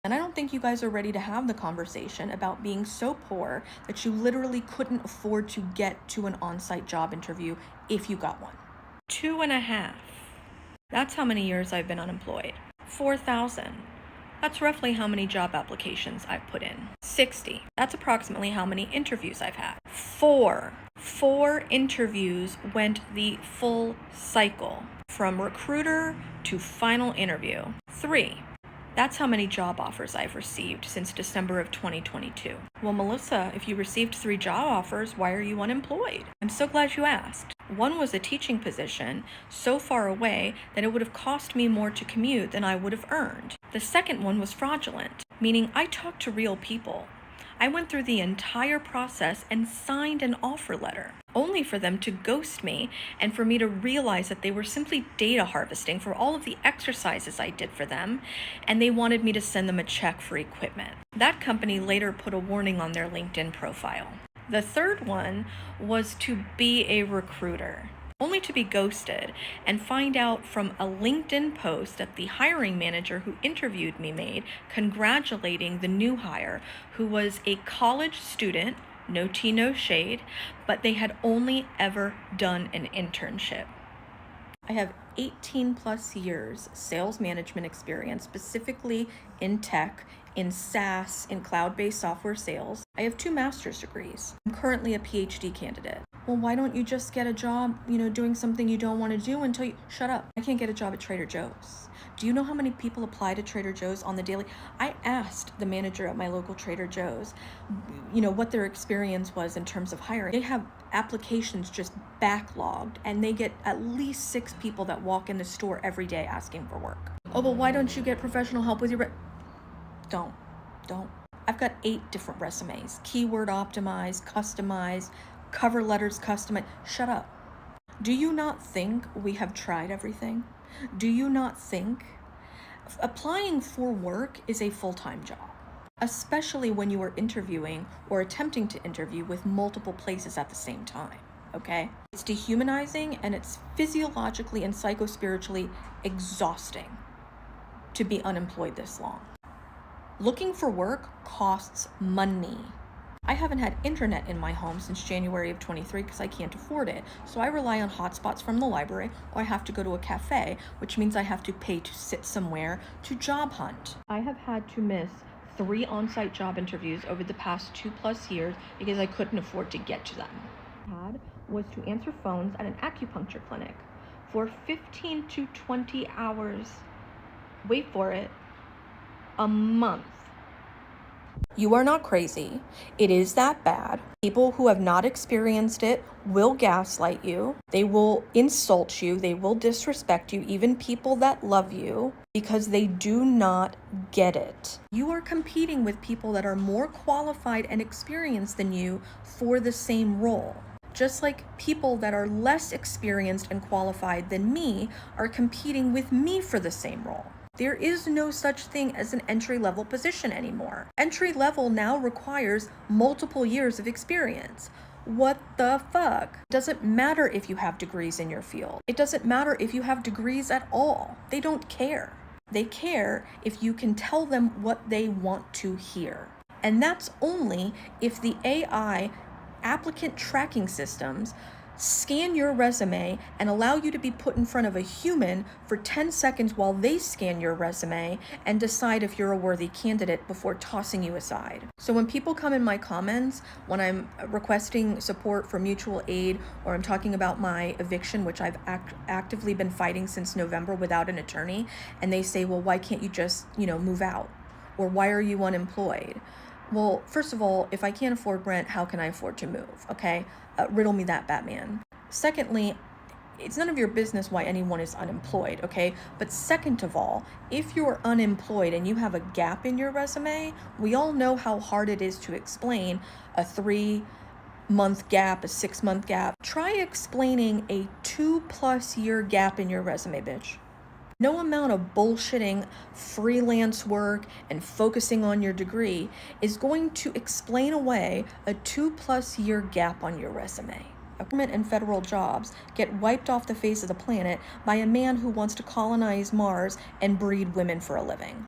And I don't think you guys are ready to have the conversation about being so poor that you literally couldn't afford to get to an on-site job interview if you got one. 2.5. That's how many years I've been unemployed. 4,000. That's roughly how many job applications I've put in. 60. That's approximately how many interviews I've had. 4. 4 interviews went the full cycle, from recruiter to final interview. 3. That's how many job offers I've received since December of 2022. Well, Melissa, if you received 3 job offers, why are you unemployed? I'm so glad you asked. One was a teaching position so far away that it would have cost me more to commute than I would have earned. The second one was fraudulent, meaning I talked to real people. I went through the entire process and signed an offer letter, only for them to ghost me and for me to realize that they were simply data harvesting for all of the exercises I did for them, and they wanted me to send them a check for equipment. That company later put a warning on their LinkedIn profile. The third one was to be a recruiter, only to be ghosted and find out from a LinkedIn post that the hiring manager who interviewed me made, congratulating the new hire, who was a college student, no tea, no shade, but they had only ever done an internship. I have 18 plus years sales management experience, specifically in tech, in SaaS, in cloud-based software sales. I have 2 master's degrees. I'm currently a PhD candidate. Well, why don't you just get a job, doing something you don't want to do until you... Shut up. I can't get a job at Trader Joe's. Do you know how many people apply to Trader Joe's on the daily? I asked the manager at my local Trader Joe's, what their experience was in terms of hiring. They have applications just backlogged, and they get at least 6 people that walk in the store every day asking for work. Oh, but why don't you get professional help with your... Don't. I've got 8 different resumes. Keyword optimized, customized, cover letters customized. Shut up. Do you not think we have tried everything? Do you not think applying for work is a full-time job? Especially when you are interviewing or attempting to interview with multiple places at the same time, okay? It's dehumanizing, and it's physiologically and psychospiritually exhausting to be unemployed this long. Looking for work costs money. I haven't had internet in my home since January of 23 because I can't afford it. So I rely on hotspots from the library, or I have to go to a cafe, which means I have to pay to sit somewhere to job hunt. I have had to miss 3 on-site job interviews over the past 2+ years because I couldn't afford to get to them. Was to answer phones at an acupuncture clinic for 15 to 20 hours. Wait for it. A month. You are not crazy. It is that bad. People who have not experienced it will gaslight you. They will insult you. They will disrespect you, even people that love you, because they do not get it. You are competing with people that are more qualified and experienced than you for the same role. Just like people that are less experienced and qualified than me are competing with me for the same role. There is no such thing as an entry-level position anymore. Entry-level now requires multiple years of experience. What the fuck? It doesn't matter if you have degrees in your field. It doesn't matter if you have degrees at all. They don't care. They care if you can tell them what they want to hear. And that's only if the AI applicant tracking systems scan your resume and allow you to be put in front of a human for 10 seconds while they scan your resume and decide if you're a worthy candidate before tossing you aside. So when people come in my comments, when I'm requesting support for mutual aid, or I'm talking about my eviction, which I've actively been fighting since November without an attorney, and they say, well, why can't you just, move out? Or why are you unemployed? Well, first of all, if I can't afford rent, how can I afford to move? Okay? Riddle me that, Batman. Secondly, it's none of your business why anyone is unemployed, okay? But second of all, if you're unemployed and you have a gap in your resume, we all know how hard it is to explain a 3-month gap, a 6-month gap. Try explaining a 2+ year gap in your resume, bitch. No amount of bullshitting freelance work and focusing on your degree is going to explain away a 2+ year gap on your resume. Government and federal jobs get wiped off the face of the planet by a man who wants to colonize Mars and breed women for a living.